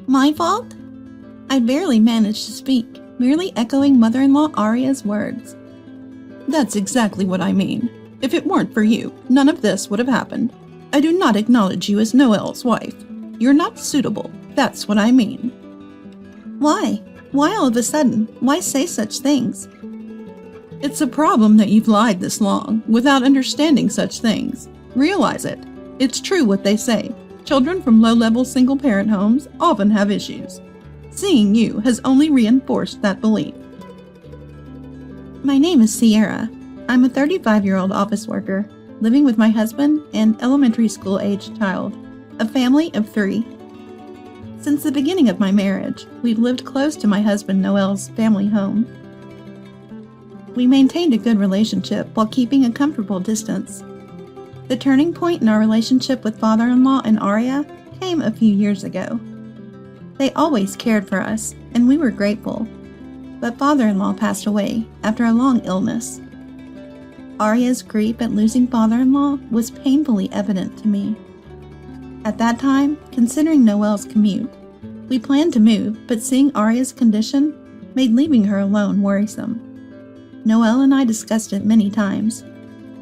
My fault? I barely managed to speak, merely echoing mother-in-law Arya's words. That's exactly what I mean. If it weren't for you, none of this would have happened. I do not acknowledge you as Noelle's wife. You're not suitable. That's what I mean. Why? Why all of a sudden? Why say such things? It's a problem that you've lied this long, without understanding such things. Realize it. It's true what they say. Children from low-level single-parent homes often have issues. Seeing you has only reinforced that belief. My name is Sierra. I'm a 35-year-old office worker, living with my husband and elementary school-aged child, a family of 3. Since the beginning of my marriage, we've lived close to my husband Noel's family home. We maintained a good relationship while keeping a comfortable distance. The turning point in our relationship with father-in-law and Arya came a few years ago. They always cared for us, and we were grateful. But father-in-law passed away after a long illness. Arya's grief at losing father-in-law was painfully evident to me. At that time, considering Noelle's commute, we planned to move, but seeing Arya's condition made leaving her alone worrisome. Noelle and I discussed it many times.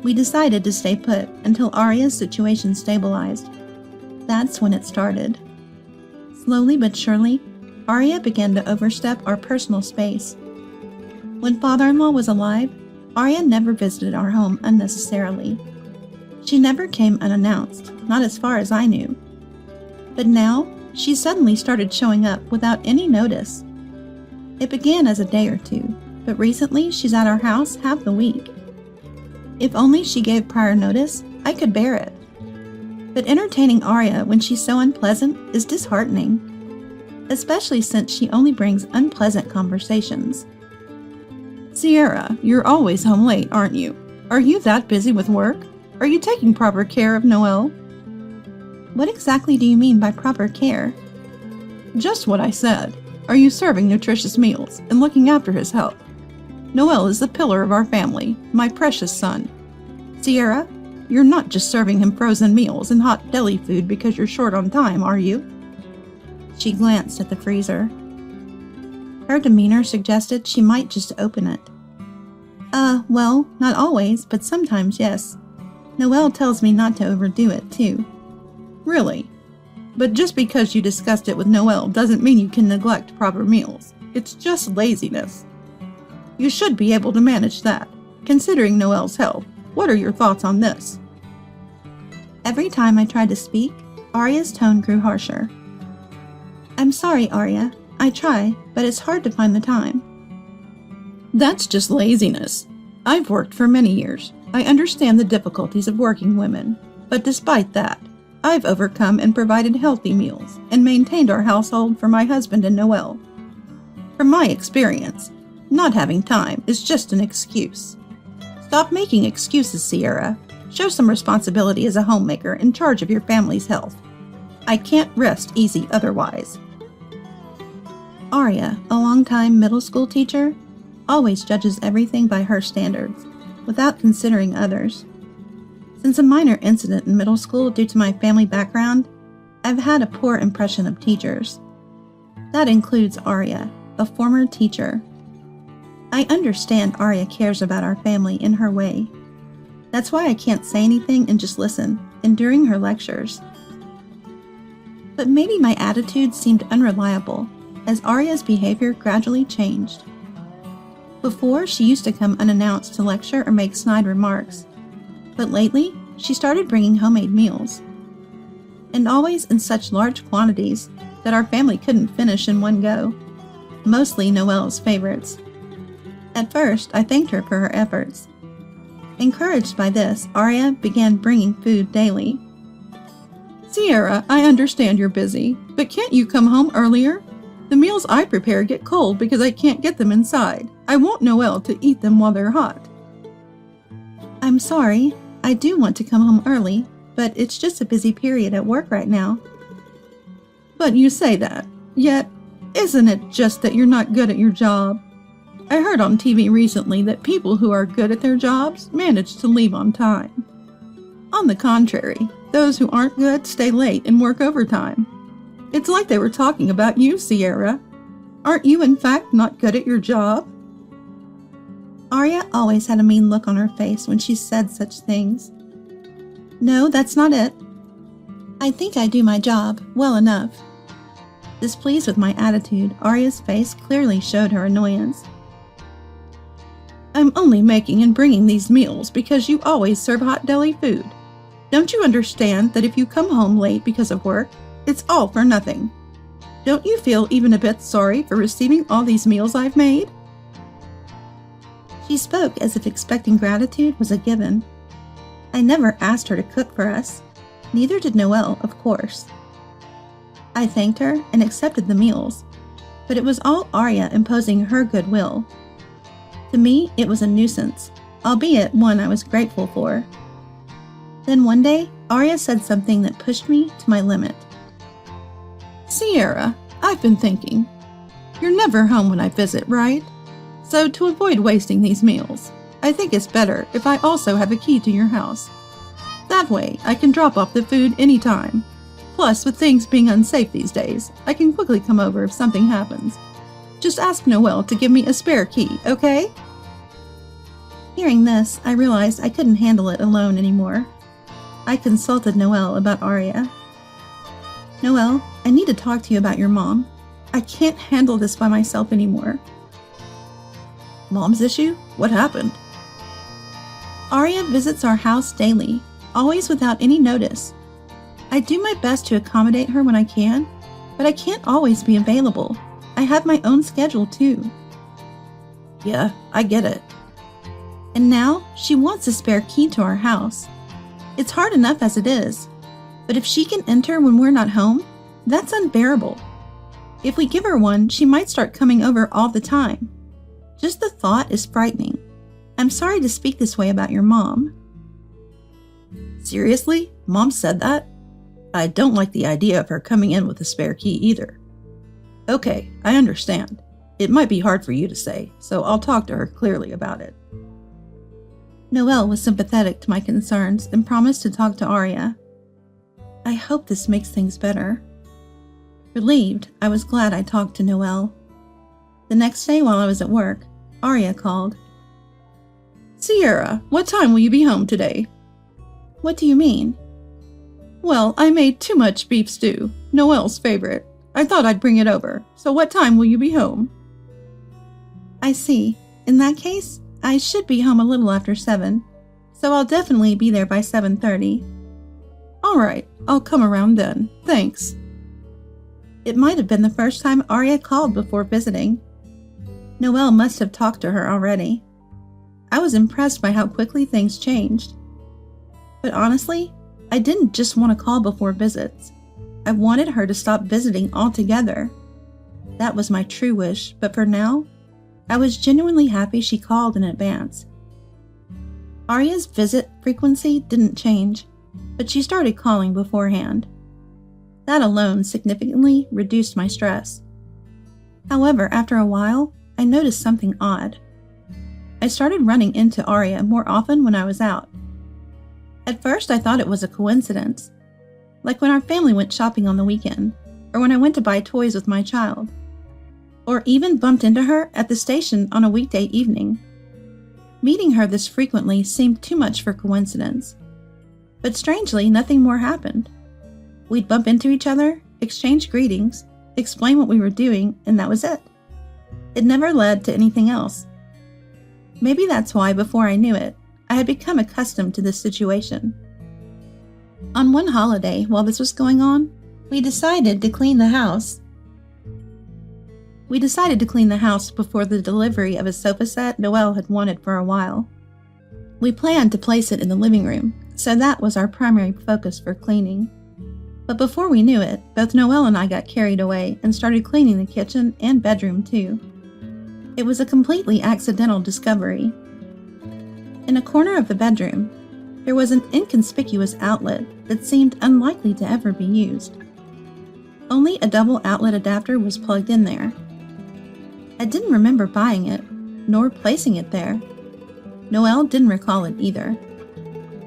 We decided to stay put until Arya's situation stabilized. That's when it started. Slowly but surely, Arya began to overstep our personal space. When father-in-law was alive, Arya never visited our home unnecessarily. She never came unannounced, not as far as I knew. But now, she suddenly started showing up without any notice. It began as a day or two, but recently she's at our house half the week. If only she gave prior notice, I could bear it. But entertaining Arya when she's so unpleasant is disheartening, especially since she only brings unpleasant conversations. Sierra, you're always home late, aren't you? Are you that busy with work? Are you taking proper care of Noelle? What exactly do you mean by proper care? Just what I said. Are you serving nutritious meals and looking after his health? Noelle is the pillar of our family, my precious son. Sierra, you're not just serving him frozen meals and hot deli food because you're short on time, are you? She glanced at the freezer. Her demeanor suggested she might just open it. Well, not always, but sometimes, yes. Noelle tells me not to overdo it, too. Really? But just because you discussed it with Noelle doesn't mean you can neglect proper meals. It's just laziness. You should be able to manage that. Considering Noelle's health, what are your thoughts on this? Every time I tried to speak, Arya's tone grew harsher. I'm sorry, Arya. I try, but it's hard to find the time. That's just laziness. I've worked for many years. I understand the difficulties of working women. But despite that, I've overcome and provided healthy meals and maintained our household for my husband and Noelle. From my experience, not having time is just an excuse. Stop making excuses, Sierra. Show some responsibility as a homemaker in charge of your family's health. I can't rest easy otherwise. Arya, a longtime middle school teacher, always judges everything by her standards, without considering others. Since a minor incident in middle school due to my family background, I've had a poor impression of teachers. That includes Arya, a former teacher. I understand Arya cares about our family in her way. That's why I can't say anything and just listen, enduring her lectures. But maybe my attitude seemed unreliable, as Arya's behavior gradually changed. Before, she used to come unannounced to lecture or make snide remarks, but lately, she started bringing homemade meals, and always in such large quantities that our family couldn't finish in one go, mostly Noelle's favorites. At first, I thanked her for her efforts. Encouraged by this, Arya began bringing food daily. Sierra, I understand you're busy, but can't you come home earlier? The meals I prepare get cold because I can't get them inside. I want Noelle to eat them while they're hot. I'm sorry. I do want to come home early, but it's just a busy period at work right now. But you say that, yet isn't it just that you're not good at your job? I heard on TV recently that people who are good at their jobs manage to leave on time. On the contrary, those who aren't good stay late and work overtime. It's like they were talking about you, Sierra. Aren't you, in fact, not good at your job? Arya always had a mean look on her face when she said such things. No, that's not it. I think I do my job well enough. Displeased with my attitude, Arya's face clearly showed her annoyance. I'm only making and bringing these meals because you always serve hot deli food. Don't you understand that if you come home late because of work, it's all for nothing? Don't you feel even a bit sorry for receiving all these meals I've made? She spoke as if expecting gratitude was a given. I never asked her to cook for us. Neither did Noelle, of course. I thanked her and accepted the meals, but it was all Arya imposing her goodwill. To me, it was a nuisance, albeit one I was grateful for. Then one day, Arya said something that pushed me to my limit. Sierra, I've been thinking. You're never home when I visit, right? So to avoid wasting these meals, I think it's better if I also have a key to your house. That way, I can drop off the food anytime. Plus, with things being unsafe these days, I can quickly come over if something happens. Just ask Noelle to give me a spare key, okay? Hearing this, I realized I couldn't handle it alone anymore. I consulted Noelle about Arya. Noelle, I need to talk to you about your mom. I can't handle this by myself anymore. Mom's issue? What happened? Arya visits our house daily, always without any notice. I do my best to accommodate her when I can, but I can't always be available. I have my own schedule too. Yeah, I get it. And now she wants a spare key to our house. It's hard enough as it is, but if she can enter when we're not home, that's unbearable. If we give her one, she might start coming over all the time. Just the thought is frightening. I'm sorry to speak this way about your mom. Seriously? Mom said that? I don't like the idea of her coming in with a spare key either. Okay, I understand. It might be hard for you to say, so I'll talk to her clearly about it. Noelle was sympathetic to my concerns and promised to talk to Arya. I hope this makes things better. Relieved, I was glad I talked to Noelle. The next day while I was at work, Arya called. Sierra, what time will you be home today? What do you mean? Well, I made too much beef stew, Noelle's favorite. I thought I'd bring it over, so what time will you be home? I see. In that case, I should be home a little after 7, so I'll definitely be there by 7:30. All right, I'll come around then. Thanks. It might have been the first time Arya called before visiting. Noelle must have talked to her already. I was impressed by how quickly things changed. But honestly, I didn't just want to call before visits. I wanted her to stop visiting altogether. That was my true wish, but for now, I was genuinely happy she called in advance. Arya's visit frequency didn't change, but she started calling beforehand. That alone significantly reduced my stress. However, after a while, I noticed something odd. I started running into Arya more often when I was out. At first, I thought it was a coincidence, like when our family went shopping on the weekend, or when I went to buy toys with my child, or even bumped into her at the station on a weekday evening. Meeting her this frequently seemed too much for coincidence. But strangely, nothing more happened. We'd bump into each other, exchange greetings, explain what we were doing, and that was it. It never led to anything else. Maybe that's why, before I knew it, I had become accustomed to this situation. On one holiday, while this was going on, we decided to clean the house. Before the delivery of a sofa set Noelle had wanted for a while. We planned to place it in the living room, so that was our primary focus for cleaning. But before we knew it, both Noelle and I got carried away and started cleaning the kitchen and bedroom too. It was a completely accidental discovery. In a corner of the bedroom, there was an inconspicuous outlet that seemed unlikely to ever be used. Only a double outlet adapter was plugged in there. I didn't remember buying it, nor placing it there. Noelle didn't recall it either.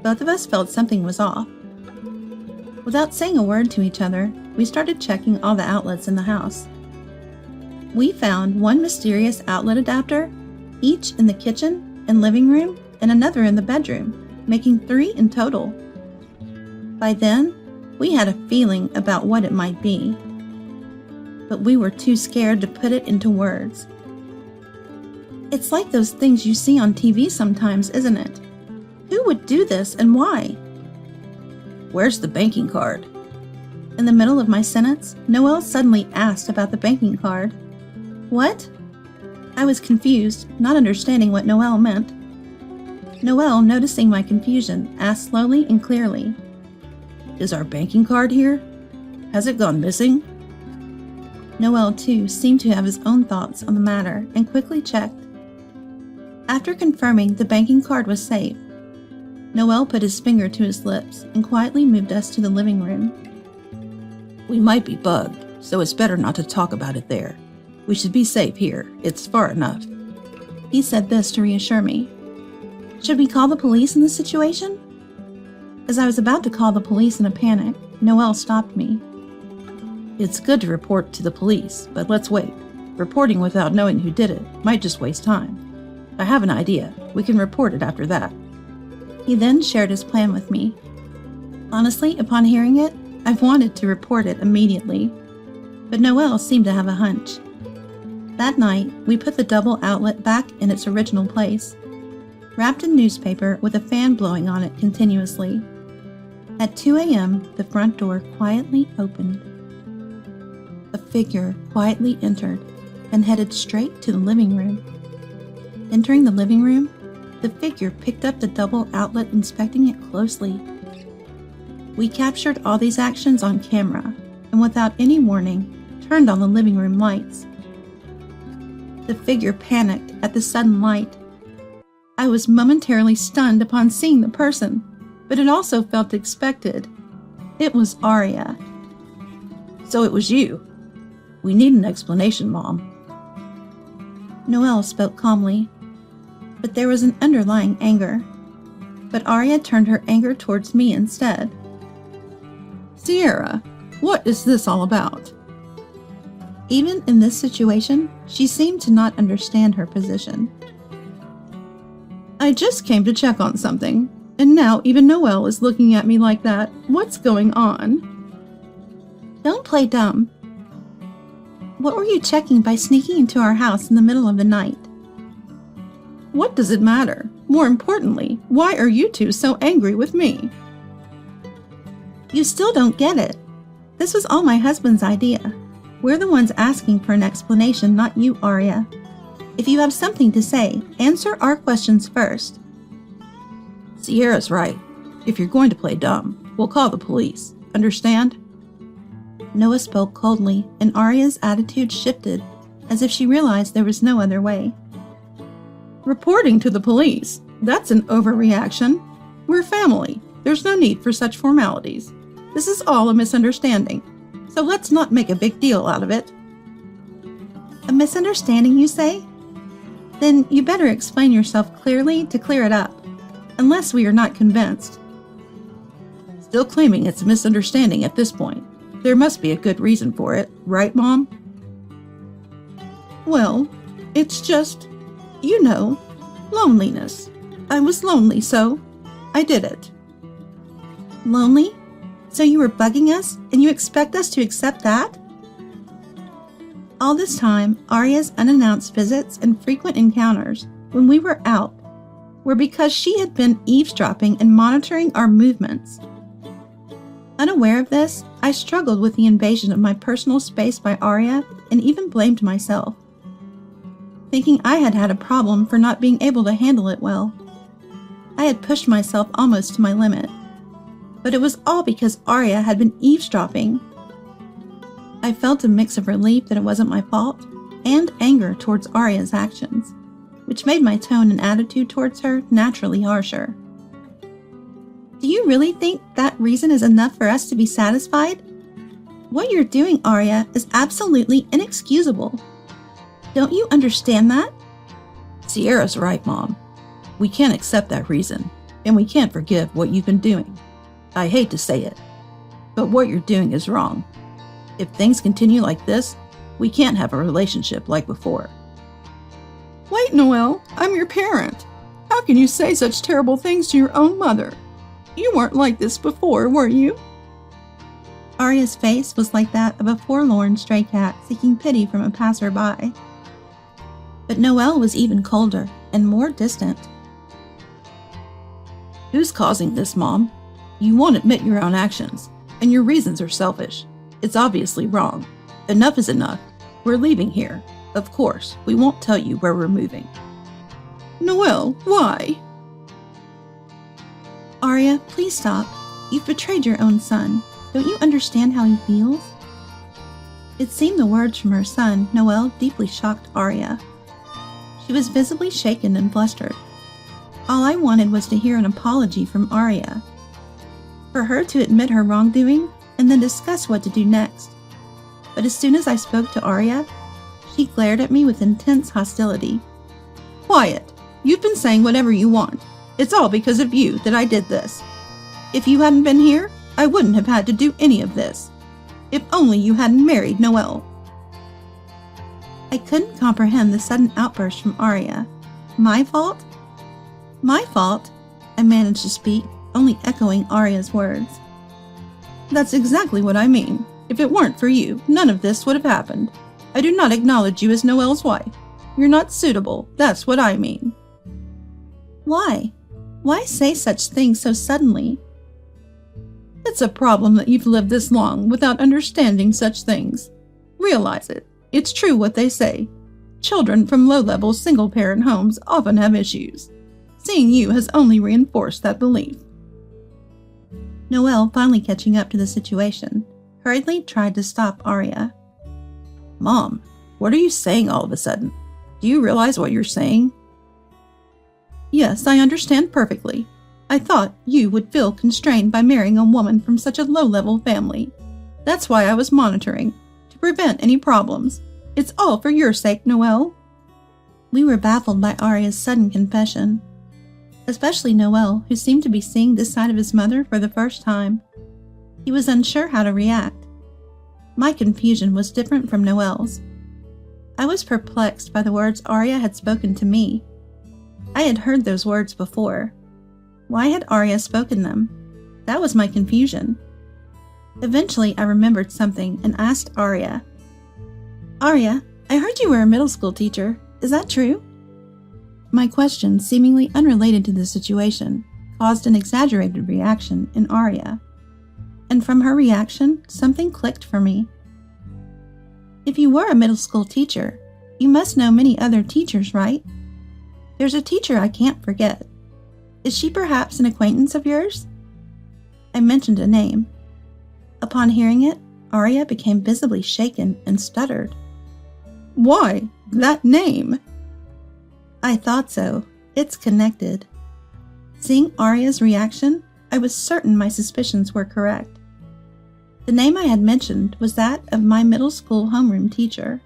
Both of us felt something was off. Without saying a word to each other, we started checking all the outlets in the house. We found one mysterious outlet adapter, each in the kitchen and living room, and another in the bedroom, making 3 in total. By then, we had a feeling about what it might be, but we were too scared to put it into words. It's like those things you see on TV sometimes, isn't it? Who would do this and why? Where's the banking card? In the middle of my sentence, Noelle suddenly asked about the banking card. What? I was confused, not understanding what Noelle meant. Noelle, noticing my confusion, asked slowly and clearly, Is our banking card here? Has it gone missing? Noelle, too, seemed to have his own thoughts on the matter and quickly checked. After confirming the banking card was safe, Noelle put his finger to his lips and quietly moved us to the living room. We might be bugged, so it's better not to talk about it there. We should be safe here. It's far enough. He said this to reassure me. Should we call the police in this situation? As I was about to call the police in a panic, Noelle stopped me. It's good to report to the police, but let's wait. Reporting without knowing who did it might just waste time. I have an idea. We can report it after that. He then shared his plan with me. Honestly, upon hearing it, I've wanted to report it immediately, but Noelle seemed to have a hunch. That night, we put the double outlet back in its original place, wrapped in newspaper with a fan blowing on it continuously. At 2 a.m., the front door quietly opened. A figure quietly entered and headed straight to the living room. Entering the living room, the figure picked up the double outlet, inspecting it closely. We captured all these actions on camera and without any warning, turned on the living room lights. The figure panicked at the sudden light. I was momentarily stunned upon seeing the person, but it also felt expected. It was Aria. So it was you. We need an explanation, Mom. Noelle spoke calmly, but there was an underlying anger. But Aria turned her anger towards me instead. Sierra, what is this all about? Even in this situation, she seemed to not understand her position. I just came to check on something, and now even Noelle is looking at me like that. What's going on? Don't play dumb. What were you checking by sneaking into our house in the middle of the night? What does it matter? More importantly, why are you two so angry with me? You still don't get it. This was all my husband's idea. We're the ones asking for an explanation, not you, Aria. If you have something to say, answer our questions first. Sierra's right. If you're going to play dumb, we'll call the police. Understand? Noah spoke coldly, and Aria's attitude shifted, as if she realized there was no other way. Reporting to the police? That's an overreaction. We're family. There's no need for such formalities. This is all a misunderstanding, so let's not make a big deal out of it. A misunderstanding, you say? Then you better explain yourself clearly to clear it up, unless we are not convinced. Still claiming it's a misunderstanding at this point. There must be a good reason for it, right, Mom? Well, it's just, loneliness. I was lonely, so I did it. Lonely? So you were bugging us, and you expect us to accept that? All this time, Aria's unannounced visits and frequent encounters, when we were out, were because she had been eavesdropping and monitoring our movements. Unaware of this, I struggled with the invasion of my personal space by Aria and even blamed myself, thinking I had had a problem for not being able to handle it well. I had pushed myself almost to my limit, but it was all because Aria had been eavesdropping. I felt a mix of relief that it wasn't my fault and anger towards Aria's actions, which made my tone and attitude towards her naturally harsher. Do you really think that reason is enough for us to be satisfied? What you're doing, Aria, is absolutely inexcusable. Don't you understand that? Sierra's right, Mom. We can't accept that reason, and we can't forgive what you've been doing. I hate to say it, but what you're doing is wrong. If things continue like this, we can't have a relationship like before. Wait, Noelle, I'm your parent. How can you say such terrible things to your own mother? You weren't like this before, were you? Arya's face was like that of a forlorn stray cat seeking pity from a passerby. But Noelle was even colder and more distant. Who's causing this, Mom? You won't admit your own actions, and your reasons are selfish. It's obviously wrong. Enough is enough. We're leaving here. Of course, we won't tell you where we're moving. Noelle, why? Arya, please stop. You've betrayed your own son. Don't you understand how he feels? It seemed the words from her son, Noelle, deeply shocked Arya. She was visibly shaken and flustered. All I wanted was to hear an apology from Arya. For her to admit her wrongdoing and then discuss what to do next. But as soon as I spoke to Arya, she glared at me with intense hostility. Quiet. You've been saying whatever you want. It's all because of you that I did this. If you hadn't been here, I wouldn't have had to do any of this. If only you hadn't married Noelle. I couldn't comprehend the sudden outburst from Arya. My fault? My fault? I managed to speak, only echoing Arya's words. That's exactly what I mean. If it weren't for you, none of this would have happened. I do not acknowledge you as Noelle's wife. You're not suitable, that's what I mean. Why? Why say such things so suddenly? It's a problem that you've lived this long without understanding such things. Realize it. It's true what they say. Children from low-level single-parent homes often have issues. Seeing you has only reinforced that belief. Noelle, finally catching up to the situation, hurriedly tried to stop Arya. Mom, what are you saying all of a sudden? Do you realize what you're saying? Yes, I understand perfectly. I thought you would feel constrained by marrying a woman from such a low-level family. That's why I was monitoring, to prevent any problems. It's all for your sake, Noelle. We were baffled by Arya's sudden confession. Especially Noelle, who seemed to be seeing this side of his mother for the first time. He was unsure how to react. My confusion was different from Noelle's. I was perplexed by the words Arya had spoken to me. I had heard those words before. Why had Arya spoken them? That was my confusion. Eventually, I remembered something and asked Arya. Arya, I heard you were a middle school teacher. Is that true? My question, seemingly unrelated to the situation, caused an exaggerated reaction in Arya. And from her reaction, something clicked for me. If you were a middle school teacher, you must know many other teachers, right? There's a teacher I can't forget. Is she perhaps an acquaintance of yours? I mentioned a name. Upon hearing it, Arya became visibly shaken and stuttered. Why, that name? I thought so. It's connected. Seeing Arya's reaction, I was certain my suspicions were correct. The name I had mentioned was that of my middle school homeroom teacher.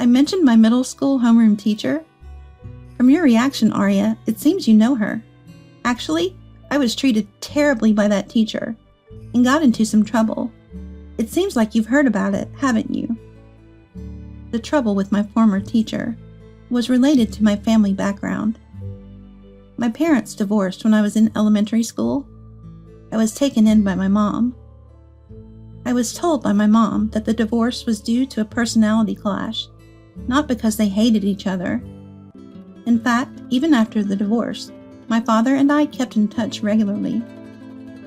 I mentioned my middle school homeroom teacher? From your reaction, Arya, it seems you know her. Actually, I was treated terribly by that teacher and got into some trouble. It seems like you've heard about it, haven't you? The trouble with my former teacher was related to my family background. My parents divorced when I was in elementary school. I was taken in by my mom. I was told by my mom that the divorce was due to a personality clash, not because they hated each other. In fact, even after the divorce, my father and I kept in touch regularly.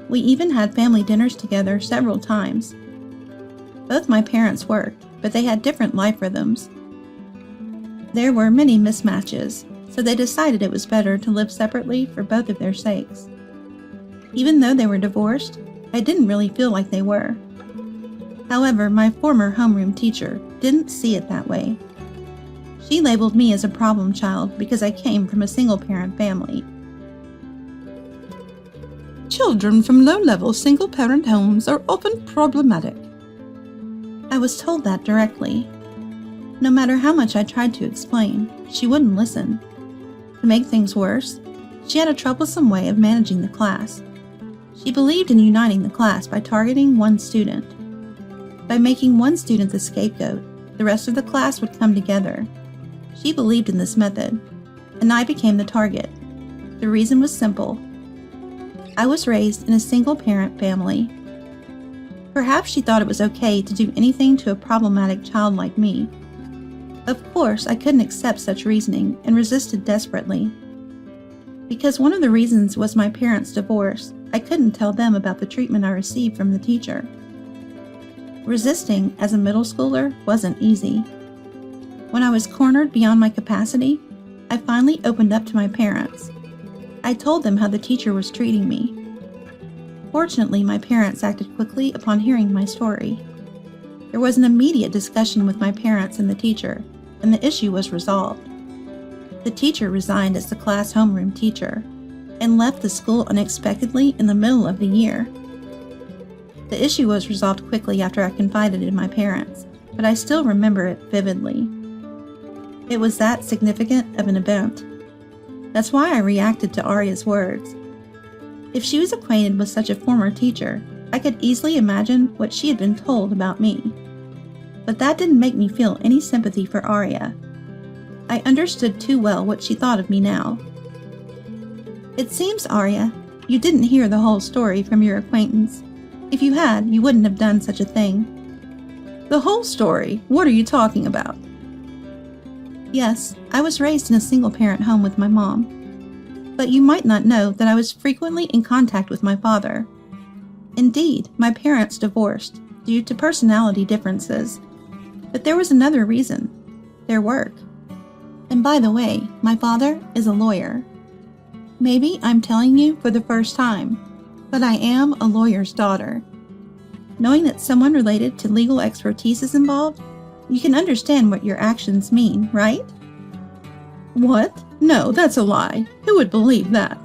We even had family dinners together several times. Both my parents worked, but they had different life rhythms. There were many mismatches, so they decided it was better to live separately for both of their sakes. Even though they were divorced, I didn't really feel like they were. However, my former homeroom teacher didn't see it that way. She labeled me as a problem child because I came from a single-parent family. Children from low-level single-parent homes are often problematic. I was told that directly. No matter how much I tried to explain, she wouldn't listen. To make things worse, she had a troublesome way of managing the class. She believed in uniting the class by targeting one student. By making one student the scapegoat, the rest of the class would come together. She believed in this method, and I became the target. The reason was simple. I was raised in a single-parent family. Perhaps she thought it was okay to do anything to a problematic child like me. Of course, I couldn't accept such reasoning and resisted desperately. Because one of the reasons was my parents' divorce, I couldn't tell them about the treatment I received from the teacher. Resisting as a middle schooler wasn't easy. When I was cornered beyond my capacity, I finally opened up to my parents. I told them how the teacher was treating me. Fortunately, my parents acted quickly upon hearing my story. There was an immediate discussion with my parents and the teacher, and the issue was resolved. The teacher resigned as the class homeroom teacher and left the school unexpectedly in the middle of the year. The issue was resolved quickly after I confided in my parents, but I still remember it vividly. It was that significant of an event. That's why I reacted to Arya's words. If she was acquainted with such a former teacher, I could easily imagine what she had been told about me. But that didn't make me feel any sympathy for Arya. I understood too well what she thought of me now. It seems, Arya, you didn't hear the whole story from your acquaintance. If you had, you wouldn't have done such a thing. The whole story? What are you talking about? Yes, I was raised in a single-parent home with my mom. But you might not know that I was frequently in contact with my father. Indeed, my parents divorced due to personality differences. But there was another reason: their work. And by the way, my father is a lawyer. Maybe I'm telling you for the first time, but I am a lawyer's daughter. Knowing that someone related to legal expertise is involved, you can understand what your actions mean, right? What? No, that's a lie. Who would believe that?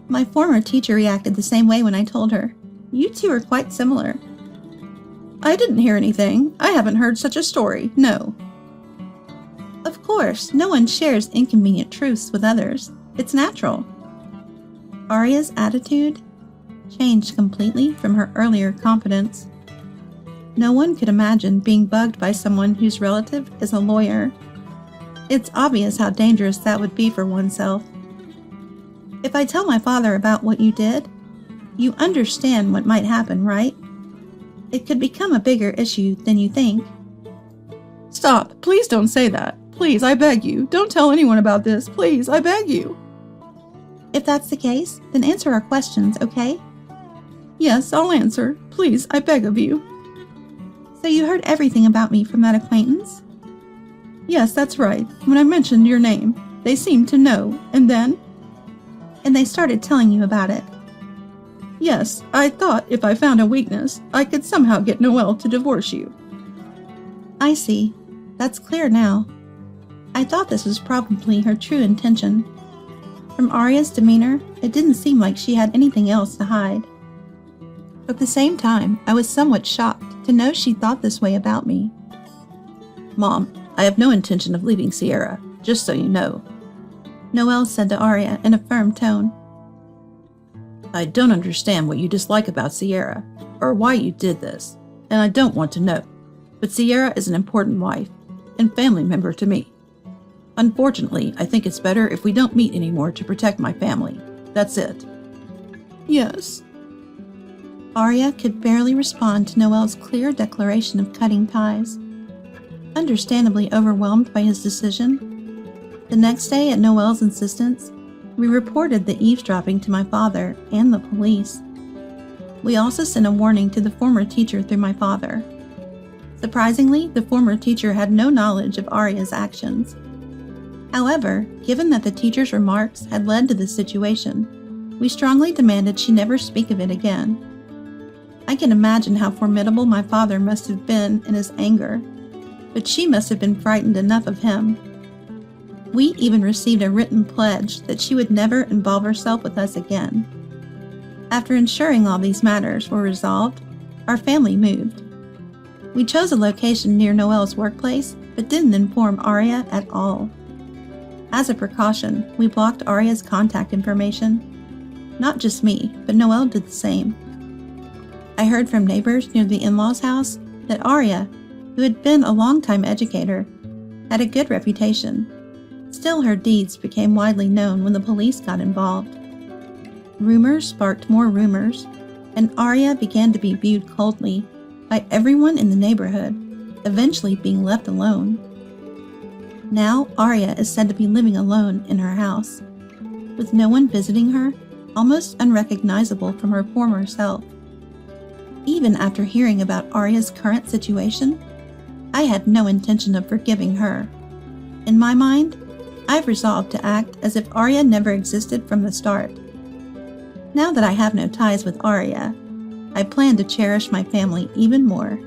My former teacher reacted the same way when I told her. You two are quite similar. I didn't hear anything. I haven't heard such a story, no. Of course, no one shares inconvenient truths with others. It's natural. Arya's attitude changed completely from her earlier confidence. No one could imagine being bugged by someone whose relative is a lawyer. It's obvious how dangerous that would be for oneself. If I tell my father about what you did, you understand what might happen, right? It could become a bigger issue than you think. Stop. Please don't say that. Please, I beg you. Don't tell anyone about this. Please, I beg you. If that's the case, then answer our questions, okay? Yes, I'll answer. Please, I beg of you. So you heard everything about me from that acquaintance? Yes, that's right. When I mentioned your name, they seemed to know, and then? And they started telling you about it. Yes, I thought if I found a weakness, I could somehow get Noelle to divorce you. I see. That's clear now. I thought this was probably her true intention. From Arya's demeanor, it didn't seem like she had anything else to hide. At the same time, I was somewhat shocked to know she thought this way about me. Mom, I have no intention of leaving Sierra, just so you know, Noelle said to Arya in a firm tone. I don't understand what you dislike about Sierra, or why you did this, and I don't want to know, but Sierra is an important wife and family member to me. Unfortunately, I think it's better if we don't meet anymore to protect my family. That's it. Yes. Arya could barely respond to Noelle's clear declaration of cutting ties. Understandably overwhelmed by his decision, the next day at Noelle's insistence, we reported the eavesdropping to my father and the police. We also sent a warning to the former teacher through my father. Surprisingly, the former teacher had no knowledge of Arya's actions. However, given that the teacher's remarks had led to this situation, we strongly demanded she never speak of it again. I can imagine how formidable my father must have been in his anger, but she must have been frightened enough of him. We even received a written pledge that she would never involve herself with us again. After ensuring all these matters were resolved, our family moved. We chose a location near Noelle's workplace, but didn't inform Arya at all. As a precaution, we blocked Arya's contact information. Not just me, but Noelle did the same. I heard from neighbors near the in-laws' house that Arya, who had been a long-time educator, had a good reputation. Still, her deeds became widely known when the police got involved. Rumors sparked more rumors, and Arya began to be viewed coldly by everyone in the neighborhood, eventually being left alone. Now, Arya is said to be living alone in her house, with no one visiting her, almost unrecognizable from her former self. Even after hearing about Arya's current situation, I had no intention of forgiving her. In my mind, I've resolved to act as if Arya never existed from the start. Now that I have no ties with Arya, I plan to cherish my family even more.